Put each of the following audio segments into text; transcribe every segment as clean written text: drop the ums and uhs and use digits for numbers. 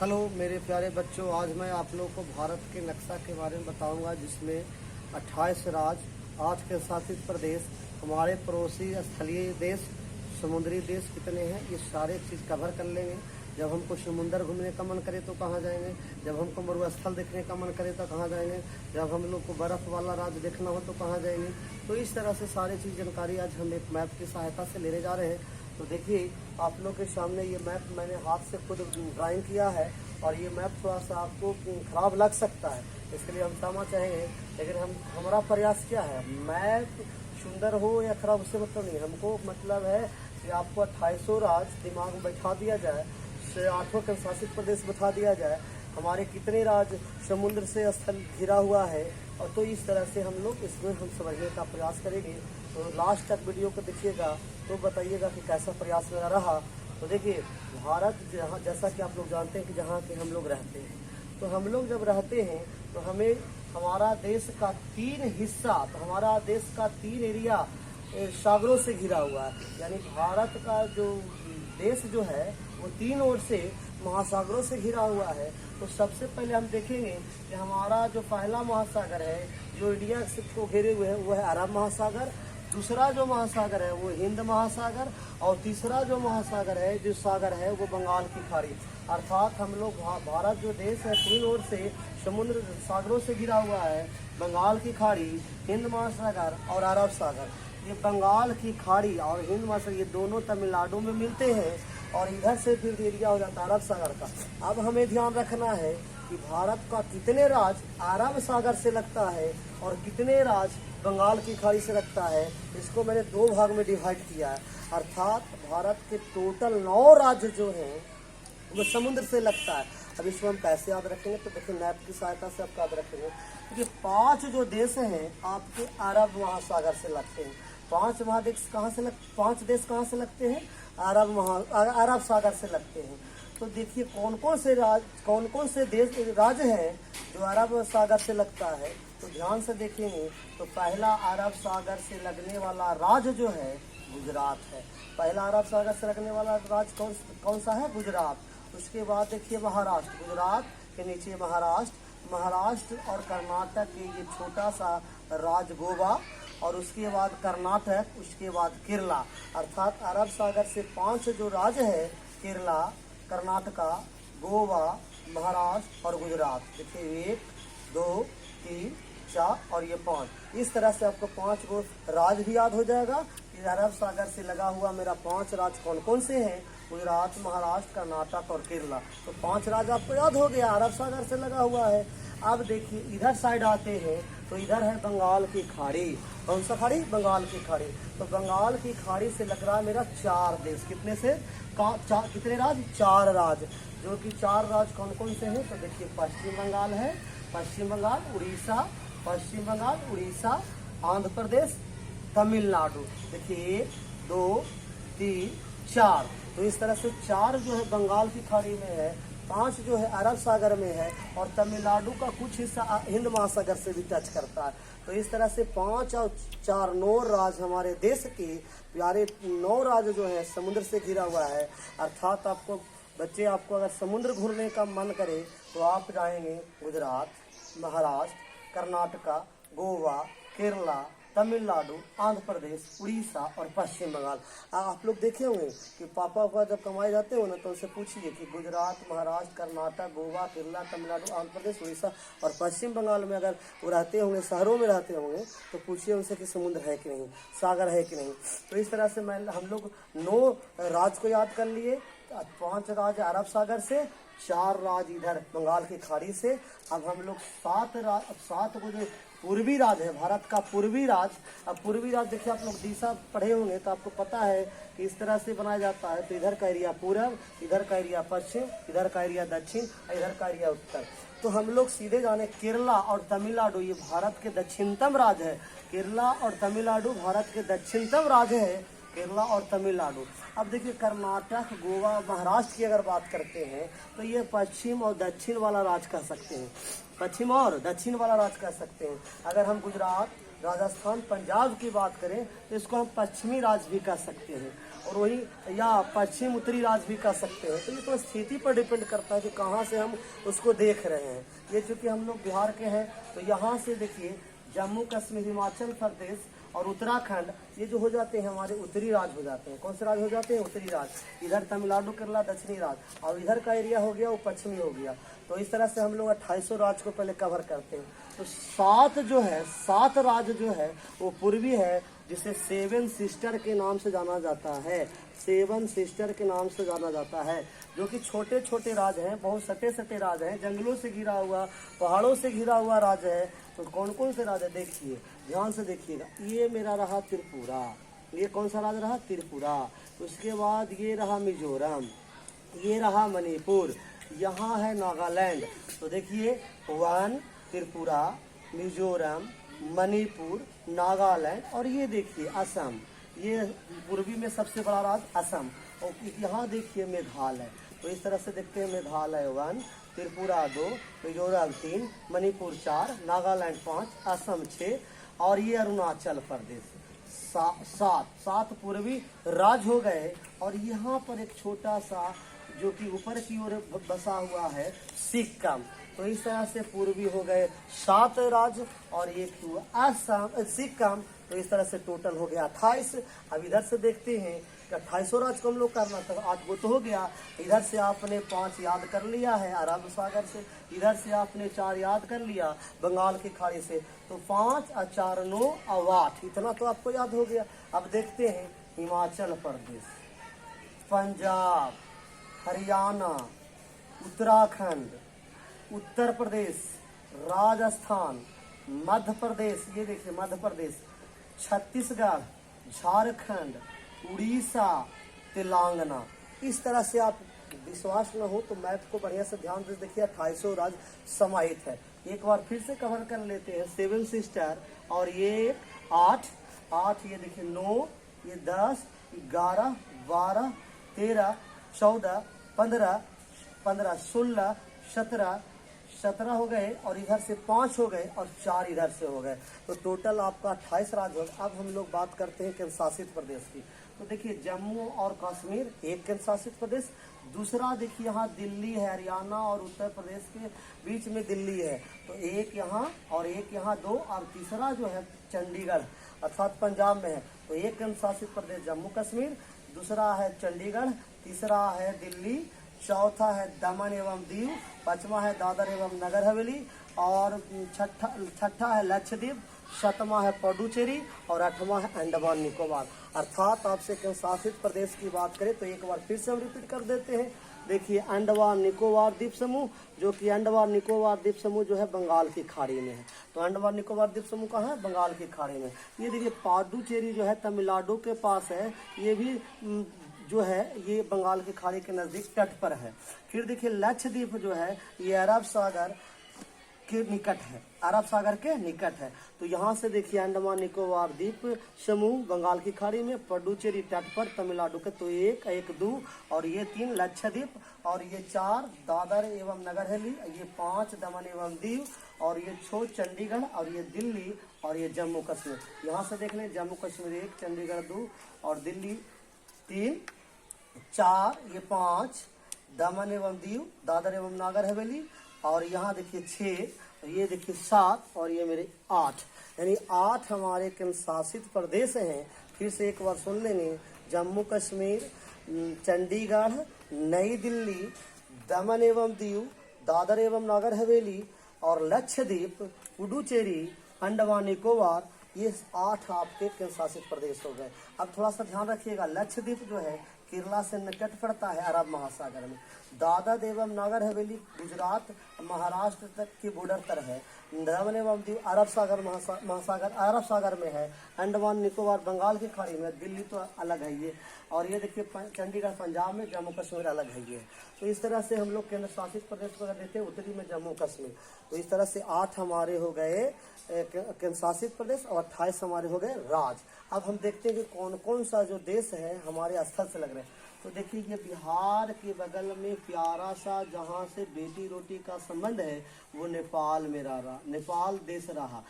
Hello मेरे प्यारे बच्चों, आज मैं आप लोगों को भारत के नक्शा के बारे में बताऊंगा, जिसमें 28 राज्य, 8 के शासित प्रदेश, हमारे पड़ोसी स्थलीय देश, समुद्री देश कितने हैं, ये सारे चीज़ कवर कर लेंगे। जब हमको समुंदर घूमने का मन करे तो कहाँ जाएंगे, जब हमको मरुस्थल देखने का मन करे तो कहाँ जाएंगे, जब हम लोग को बर्फ़ वाला राज्य देखना हो तो कहाँ जाएंगे। तो इस तरह से सारी चीज़ जानकारी आज हम एक मैप की सहायता से लेने जा रहे हैं। तो देखिए, आप लोग के सामने ये मैप मैंने हाथ से खुद ड्राइंग किया है, और ये मैप थोड़ा सा आपको खराब लग सकता है, इसके लिए हम क्षमा चाहेंगे। लेकिन हमारा प्रयास क्या है, मैप सुंदर हो या खराब उससे मतलब नहीं, हमको मतलब है कि आपको 28 राज्य दिमाग में बैठा दिया जाए, 8 के शासित प्रदेश बता दिया जाए, हमारे कितने राज्य समुद्र से स्थल घिरा हुआ है, और तो इस तरह से हम लोग इसमें हम समझने का प्रयास करेंगे। तो लास्ट तक वीडियो को देखिएगा तो बताइएगा कि कैसा प्रयास मेरा रहा। तो देखिए, भारत जहाँ, जैसा कि आप लोग जानते हैं कि जहाँ के हम लोग रहते हैं, तो हम लोग जब रहते हैं तो हमें हमारा देश का 3 हिस्सा, तो हमारा देश का 3 एरिया सागरों से घिरा हुआ है। यानी भारत का जो देश जो है वो 3 ओर से महासागरों से घिरा हुआ है। तो सबसे पहले हम देखेंगे कि हमारा जो पहला महासागर है जो इंडिया को घेरे हुए है वो है अरब महासागर। दूसरा जो महासागर है वो हिंद महासागर, और तीसरा जो महासागर है, जो सागर है, वो बंगाल की खाड़ी। अर्थात हम लोग भारत जो देश है 3 ओर से समुद्र सागरों से घिरा हुआ है। बंगाल की खाड़ी, हिंद महासागर और अरब सागर। ये बंगाल की खाड़ी और हिंद महासागर ये दोनों तमिलनाडु में मिलते हैं, और इधर से फिर एरिया हो जाता है अरब सागर का। अब हमें ध्यान रखना है कि भारत का कितने राज्य अरब सागर से लगता है और कितने राज्य बंगाल की खाड़ी से लगता है। इसको मैंने 2 भाग में डिवाइड किया है। अर्थात भारत के टोटल 9 राज्य जो हैं वो समुद्र से लगता है। अब इसको हम कैसे याद रखेंगे, तो देखिए मैप की सहायता से आप याद रखेंगे। क्योंकि 5 जो देश हैं आपके अरब महासागर से लगते हैं। 5 महादेश कहाँ से 5 देश कहाँ से लगते हैं, अरब सागर से लगते हैं। तो देखिए कौन कौन से देश राज्य हैं जो अरब सागर से लगता है। तो ध्यान से देखेंगे तो पहला अरब सागर से लगने वाला राज्य जो है गुजरात है। पहला अरब सागर से लगने वाला राज्य कौन सा है, गुजरात। उसके बाद देखिए महाराष्ट्र, गुजरात के नीचे महाराष्ट्र और कर्नाटक के ये छोटा सा राज्य गोवा, और उसके बाद कर्नाटक, उसके बाद केरला। अर्थात अरब सागर से 5 जो राज्य है, केरला, कर्नाटका, गोवा, महाराष्ट्र और गुजरात। देखिए 1 2 3 4 और ये 5। इस तरह से आपको 5 गो राज्य भी याद हो जाएगा कि अरब सागर से लगा हुआ मेरा 5 राज्य कौन कौन से हैं, गुजरात, महाराष्ट्र, कर्नाटक और केरला। तो 5 राज्य आपको याद हो गया, अरब सागर से लगा हुआ है। अब देखिए इधर साइड आते हैं तो इधर है बंगाल की खाड़ी। कौन सा खाड़ी, बंगाल की खाड़ी। तो बंगाल की खाड़ी से लग रहा है मेरा 4 देश। कितने से कितने राज्य, 4 राज्य। जो कि 4 राज्य कौन कौन से हैं, तो देखिए पश्चिम बंगाल है, पश्चिम बंगाल, उड़ीसा, पश्चिम बंगाल, उड़ीसा, आंध्र प्रदेश, तमिलनाडु। देखिए 1 2 3 4। तो इस तरह से 4 जो है बंगाल की खाड़ी में है, 5 जो है अरब सागर में है, और तमिलनाडु का कुछ हिस्सा हिंद महासागर से भी टच करता है। तो इस तरह से 5 और 4 9 राज्य हमारे देश के प्यारे 9 राज्य जो है समुद्र से घिरा हुआ है। अर्थात आपको बच्चे, आपको अगर समुद्र घूमने का मन करे तो आप जाएंगे गुजरात, महाराष्ट्र, कर्नाटका, गोवा, केरला, तमिलनाडु, आंध्र प्रदेश, उड़ीसा और पश्चिम बंगाल। आप लोग देखे होंगे कि पापा जब कमाए जाते हो ना तो उनसे पूछिए कि गुजरात, महाराष्ट्र, कर्नाटक, गोवा, केरला, तमिलनाडु, आंध्र प्रदेश, उड़ीसा और पश्चिम बंगाल में अगर वो रहते होंगे, शहरों में रहते होंगे, तो पूछिए उनसे कि समुद्र है कि नहीं, सागर है कि नहीं। तो इस तरह से हम लोग 9 राज्य को याद कर लिए। 5 राज्य अरब सागर से, 4 राज्य इधर बंगाल की खाड़ी से। अब हम लोग 7 को जो पूर्वी राज्य है, भारत का पूर्वी राज्य। अब पूर्वी राज्य देखिए, आप लोग दिशा पढ़े होंगे तो आपको पता है कि इस तरह से बनाया जाता है। तो इधर का एरिया पूर्व, इधर का एरिया पश्चिम, इधर का एरिया दक्षिण, इधर का एरिया उत्तर। तो हम लोग सीधे जाने केरला और तमिलनाडु, ये भारत के दक्षिणतम राज्य है। केरला और तमिलनाडु भारत के दक्षिणतम राज्य है, केरला और तमिलनाडु। अब देखिए कर्नाटक, गोवा, महाराष्ट्र की अगर बात करते हैं तो ये पश्चिम और दक्षिण वाला राज्य कह सकते हैं, पश्चिम और दक्षिण वाला राज्य कह सकते हैं। अगर हम गुजरात, राजस्थान, पंजाब की बात करें तो इसको हम पश्चिमी राज्य भी कह सकते हैं, और वही या पश्चिम उत्तरी राज्य भी कह सकते हैं। तो ये तो स्थिति पर डिपेंड करता है कि कहाँ से हम उसको देख रहे हैं। ये चूँकि हम लोग बिहार के हैं तो यहाँ से देखिए जम्मू कश्मीर, हिमाचल प्रदेश और उत्तराखंड ये जो हो जाते हैं हमारे उत्तरी राज्य हो जाते हैं। कौन से राज्य हो जाते हैं? उत्तरी राज्य। इधर तमिलनाडु, केरला दक्षिणी राज्य, और इधर का एरिया हो गया वो पश्चिमी हो गया। तो इस तरह से हम लोग 2800 राज्य को पहले कवर करते हैं। तो 7 राज्य जो है वो पूर्वी है, जिसे 7 सिस्टर के नाम से जाना जाता है। 7 सिस्टर के नाम से जाना जाता है, जो कि छोटे छोटे राज्य हैं, बहुत सटे सटे राज्य हैं, जंगलों से घिरा हुआ, पहाड़ों से घिरा हुआ राज्य है। तो कौन कौन से राज्य देखिए, ध्यान से देखिएगा। ये मेरा रहा त्रिपुरा, ये कौन सा राज्य रहा? त्रिपुरा। उसके बाद ये रहा मिजोरम, ये रहा मणिपुर, यहाँ है नागालैंड। तो देखिए 1 त्रिपुरा, मिजोरम, मणिपुर, नागालैंड, और ये देखिए असम। ये पूर्वी में सबसे बड़ा राज्य असम, और यहाँ देखिए मेघालय। तो इस तरह से देखते हैं, मेघालय 1, त्रिपुरा 2, मिजोरम 3, मणिपुर 4, नागालैंड 5, असम 6, और ये अरुणाचल प्रदेश 7 पूर्वी राज्य हो गए। और यहाँ पर एक छोटा सा जो कि ऊपर की ओर बसा हुआ है सिक्किम। तो इस तरह से पूर्वी हो गए 7 राज्य और एक हुआ असम, सिक्किम। तो इस तरह से टोटल हो गया 28। अब इधर से देखते हैं कि 2800 राज्य को हम लोग करना था, 8 गो तो हो गया। इधर से आपने 5 याद कर लिया है अरब सागर से, इधर से आपने 4 याद कर लिया बंगाल की खाड़ी से। तो 5 और 4 9 और 8, इतना तो आपको याद हो गया। अब देखते हैं हिमाचल प्रदेश, पंजाब, हरियाणा, उत्तराखंड, उत्तर प्रदेश, राजस्थान, मध्य प्रदेश, ये देखिए मध्य प्रदेश, छत्तीसगढ़, झारखंड, उड़ीसा, तेलंगाना। इस तरह से आप विश्वास न हो तो मैथ को बढ़िया से ध्यान से देखिए, 2800 राज्य समाहित है। एक बार फिर से कवर कर लेते हैं। 7 सिस्टर, और ये 8, ये देखिए 9, ये 10, 11, 12, 13, 14, 15, 16, 17 हो गए, और इधर से 5 हो गए, और 4 इधर से हो गए। तो टोटल आपका 28 राज्य होगा। अब हम लोग बात करते हैं केंद्र शासित प्रदेश की। तो देखिए जम्मू और कश्मीर एक केंद्र शासित प्रदेश, दूसरा देखिए यहाँ दिल्ली है, हरियाणा और उत्तर प्रदेश के बीच में दिल्ली है। तो एक यहाँ और एक यहाँ 2, और तीसरा जो है चंडीगढ़ अर्थात पंजाब में है। तो एक केंद्र शासित प्रदेश जम्मू कश्मीर, दूसरा है चंडीगढ़, तीसरा है दिल्ली, चौथा है दमन एवं दीव, 5वां है दादर एवं नगर हवेली, और छठा है लक्षद्वीप, 7वां है पुडुचेरी, और 8वां है अंडमान निकोबार। अर्थात आपसे केंद्र शासित प्रदेश की बात करें तो एक बार फिर से हम रिपीट कर देते हैं। देखिए अंडमान निकोबार द्वीप समूह, जो कि अंडमान निकोबार द्वीप समूह जो है बंगाल की खाड़ी में है। तो अंडमान निकोबार द्वीप समूह कहाँ है? बंगाल की खाड़ी में। ये देखिए पुडुचेरी जो है तमिलनाडु के पास है, ये भी जो है ये बंगाल की खाड़ी के नज़दीक तट पर है। फिर देखिए लक्षद्वीप जो है ये अरब सागर के निकट है, अरब सागर के निकट है। तो यहाँ से देखिए अंडमान निकोबार द्वीप समूह बंगाल की खाड़ी में, पुडुचेरी तट पर तमिलनाडु के। तो 1, 2 और ये 3 लक्षद्वीप, और ये 4 दादर एवं नगर हवेली, ये 5 दमन एवं दीव, और ये 6 चंडीगढ़, और ये दिल्ली, और ये जम्मू कश्मीर। यहाँ से देख लें जम्मू कश्मीर 1, चंडीगढ़ 2, और दिल्ली 3, 4, ये 5 दमन एवं दीव, दादर एवं नागर हवेली, और यहाँ देखिए 6, ये देखिए 7, और ये मेरे 8, यानी 8 हमारे केंद्र शासित प्रदेश हैं। फिर से एक बार सुन लेंगे, जम्मू कश्मीर, चंडीगढ़, नई दिल्ली, दमन एवं दीव, दादर एवं नागर हवेली, और लक्षद्वीप, पुडुचेरी, अंडमान निकोबार, ये 8 आपके केंद्र शासित प्रदेश हो गए। अब थोड़ा सा ध्यान रखिएगा, लक्षद्वीप जो है केरला से निकट पड़ता है अरब महासागर में। दादर एवं नागर हवेली गुजरात महाराष्ट्र तक की बॉर्डर पर है। दमन एवं दीव अरब सागर महासागर अरब सागर में है। अंडमान निकोबार बंगाल की खाड़ी में, दिल्ली तो अलग है ये, और ये देखिए चंडीगढ़ पंजाब में, जम्मू कश्मीर अलग है ये। तो इस तरह से हम लोग केंद्र शासित प्रदेश को देते हैं, उत्तरी में जम्मू कश्मीर। तो इस तरह से 8 हमारे हो गए केंद्र शासित प्रदेश, और 28 हमारे हो गए राज्य। अब हम देखते हैं कि कौन कौन सा जो देश है हमारे स्थल से लग रहे हैं। तो देखिए ये बिहार के बगल में प्यारा सा जहाँ से बेटी रोटी का संबंध है वो नेपाल में रहा, नेपाल देश रहा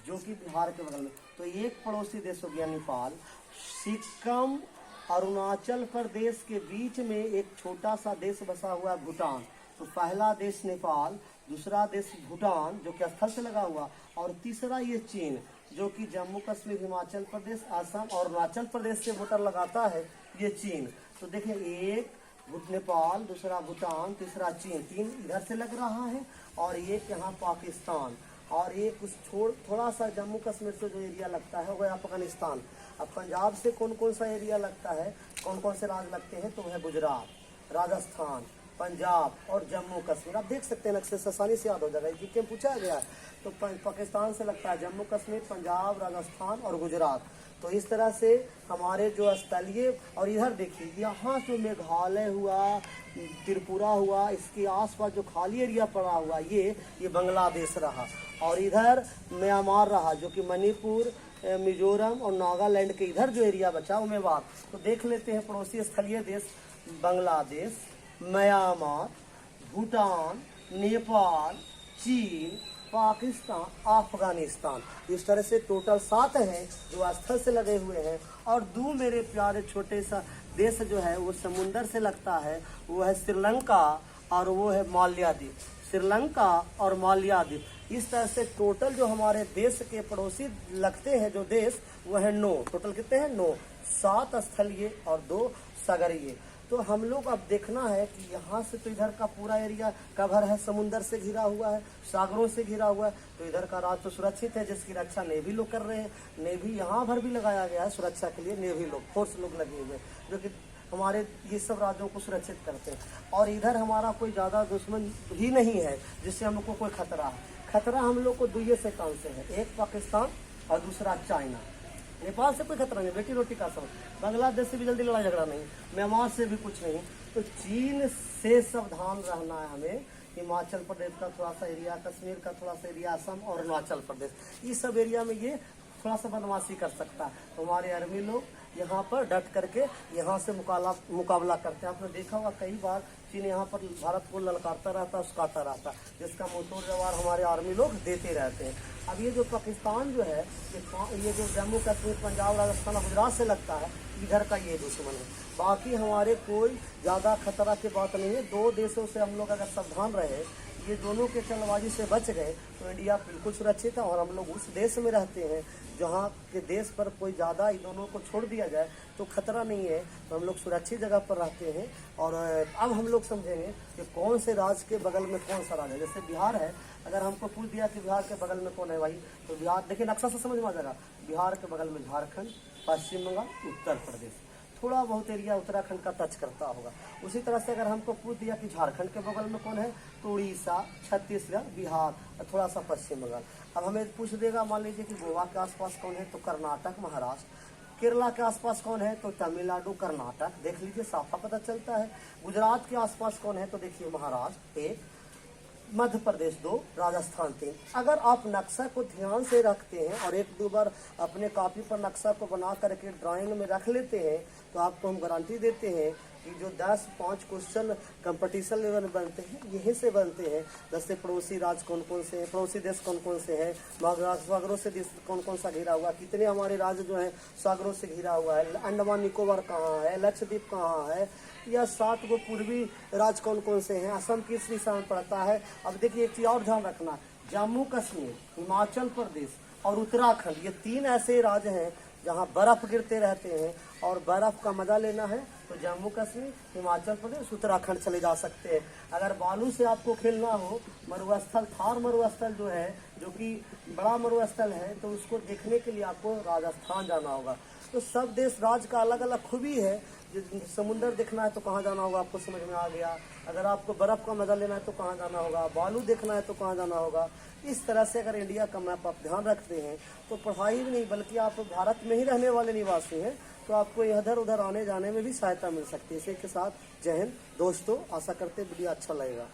जो कि बिहार के बगल में। तो एक पड़ोसी देश हो गया नेपाल। सिक्किम अरुणाचल प्रदेश के बीच में एक छोटा सा देश बसा हुआ है भूटान। तो पहला देश नेपाल, दूसरा देश भूटान जो कि स्थल से लगा हुआ, और तीसरा ये चीन जो कि जम्मू कश्मीर, हिमाचल प्रदेश, असम और अरुणाचल प्रदेश से बॉर्डर लगाता है, ये चीन। तो देखिए एक नेपाल, दूसरा भूटान, तीसरा चीन, तीन इधर से लग रहा है, और एक यहाँ पाकिस्तान, और ये कुछ थोड़ा सा जम्मू कश्मीर से जो एरिया लगता है वह अफगानिस्तान। अब पंजाब से कौन कौन सा एरिया लगता है, कौन कौन से राज्य लगते हैं, तो वह गुजरात, राजस्थान, पंजाब और जम्मू कश्मीर। आप देख सकते हैं नक्शे से आसानी से याद हो जाएगा कि क्यों पूछा गया है। तो पाकिस्तान से लगता है जम्मू कश्मीर, पंजाब, राजस्थान और गुजरात। तो इस तरह से हमारे जो स्थलीय, और इधर देखिए यहाँ जो मेघालय हुआ, त्रिपुरा हुआ, इसके आसपास जो खाली एरिया पड़ा हुआ ये बांग्लादेश रहा, और इधर म्यांमार रहा जो कि मणिपुर, मिजोरम और नागालैंड के इधर जो एरिया बचा वो मेवात। तो देख लेते हैं पड़ोसी स्थलीय देश बांग्लादेश, म्यांमार, भूटान, नेपाल, चीन, पाकिस्तान, अफगानिस्तान। इस तरह से टोटल 7 हैं जो स्थल से लगे हुए हैं, और 2 मेरे प्यारे छोटे सा देश जो है वो समुंदर से लगता है, वो है श्रीलंका और वो है मालदीव। श्रीलंका और मालदीव। इस तरह से टोटल जो हमारे देश के पड़ोसी लगते हैं जो देश वो है 9। टोटल कितने हैं? 9। 7 स्थलीय और 2 सागरीय। तो हम लोग अब देखना है कि यहाँ से तो इधर का पूरा एरिया कवर है, समुंदर से घिरा हुआ है, सागरों से घिरा हुआ है। तो इधर का राज तो सुरक्षित है, जिसकी रक्षा नेवी लोग कर रहे हैं। नेवी यहाँ भर भी लगाया गया है सुरक्षा के लिए, नेवी लोग, फोर्स लोग लगे हुए हैं जो कि हमारे ये सब राज्यों को सुरक्षित करते हैं। और इधर हमारा कोई ज़्यादा दुश्मन ही नहीं है जिससे हम लोग को कोई खतरा है। खतरा हम लोग को 2 से कौन से है, एक पाकिस्तान और दूसरा चाइना। नेपाल से कोई खतरा नहीं, बेटी रोटी का समझ। बांग्लादेश से भी जल्दी लड़ाई झगड़ा नहीं, म्यांमार से भी कुछ नहीं। तो चीन से सावधान रहना है हमें। हिमाचल प्रदेश का थोड़ा सा एरिया, कश्मीर का थोड़ा सा एरिया, असम और अरुणाचल प्रदेश, इस सब एरिया में ये थोड़ा सा बदमाशी कर सकता है। तो हमारे आर्मी लोग यहाँ पर डट करके यहाँ से मुकाबला करते हैं। आपने देखा होगा कई बार चीन यहाँ पर भारत को ललकारता रहता है, उसकाता रहता है, जिसका मुंहतोड़ जवाब हमारे आर्मी लोग देते रहते हैं। अब ये जो पाकिस्तान जो है, ये जो जम्मू कश्मीर, पंजाब, राजस्थान और गुजरात से लगता है, इधर का ये दुश्मन है। बाकी हमारे कोई ज़्यादा खतरा की बात नहीं है। 2 देशों से हम लोग अगर सावधान रहे, ये दोनों के चलबाजी से बच गए, तो इंडिया बिल्कुल सुरक्षित है। और हम लोग उस देश में रहते हैं जहाँ के देश पर कोई ज़्यादा इन दोनों को छोड़ दिया जाए तो खतरा नहीं है। तो हम लोग सुरक्षित जगह पर रहते हैं। और अब हम लोग समझेंगे कि कौन से राज्य के बगल में कौन सा राज्य है। जैसे बिहार है, अगर हमको पूछ दिया कि बिहार के बगल में कौन है भाई, तो बिहार देखिए नक्शा से समझ में आ जाएगा। बिहार के बगल में झारखंड, पश्चिम बंगाल, उत्तर प्रदेश, थोड़ा बहुत एरिया उत्तराखंड का टच करता होगा। उसी तरह से अगर हमको पूछ दिया कि झारखंड के बगल में कौन है, तो उड़ीसा, छत्तीसगढ़, बिहार और थोड़ा सा पश्चिम बंगाल। अब हमें पूछ देगा मान लीजिए कि गोवा के आसपास कौन है, तो कर्नाटक, महाराष्ट्र। केरला के आसपास कौन है, तो तमिलनाडु, कर्नाटक। देख लीजिए साफा पता चलता है। गुजरात के आसपास कौन है, तो देखिए महाराष्ट्र 1, मध्य प्रदेश 2, राजस्थान 3। अगर आप नक्शा को ध्यान से रखते हैं और 1-2 बार अपने कॉपी पर नक्शा को बना करके ड्राइंग में रख लेते हैं, तो आपको हम गारंटी देते हैं कि जो 10-5 क्वेश्चन कंपटीशन लेवल बनते हैं यहीं से बनते हैं। जैसे पड़ोसी राज्य कौन कौन से हैं, पड़ोसी देश कौन कौन से हैं, सागरों से देश कौन कौन सा घिरा हुआ, कितने हमारे राज्य जो हैं सागरों से घिरा हुआ है, अंडमान निकोबार कहाँ है, लक्षद्वीप कहाँ है, या 7 गो पूर्वी राज्य कौन कौन से हैं, असम किस दिशा में पड़ता है। अब देखिए एक चीज़ और ध्यान रखना, जम्मू कश्मीर, हिमाचल प्रदेश और उत्तराखंड, ये 3 ऐसे राज्य हैं जहाँ बर्फ़ गिरते रहते हैं, और बर्फ़ का मज़ा लेना है तो जम्मू कश्मीर, हिमाचल प्रदेश, उत्तराखंड चले जा सकते हैं। अगर बालू से आपको खेलना हो, मरुस्थल, थार मरुस्थल जो है, जो कि बड़ा मरुस्थल है, तो उसको देखने के लिए आपको राजस्थान जाना होगा। तो सब देश राज्य का अलग अलग खूबी है। समुंदर देखना है तो कहाँ जाना होगा, आपको समझ में आ गया। अगर आपको बर्फ़ का मज़ा लेना है तो कहाँ जाना होगा, बालू देखना है तो कहाँ जाना होगा। इस तरह से अगर इंडिया का मैप आप ध्यान रखते हैं तो पढ़ाई भी नहीं, बल्कि आप भारत में ही रहने वाले निवासी हैं, तो आपको इधर उधर आने जाने में भी सहायता मिल सकती है। इसी के साथ जय हिंद दोस्तों, आशा करते वीडियो अच्छा लगेगा।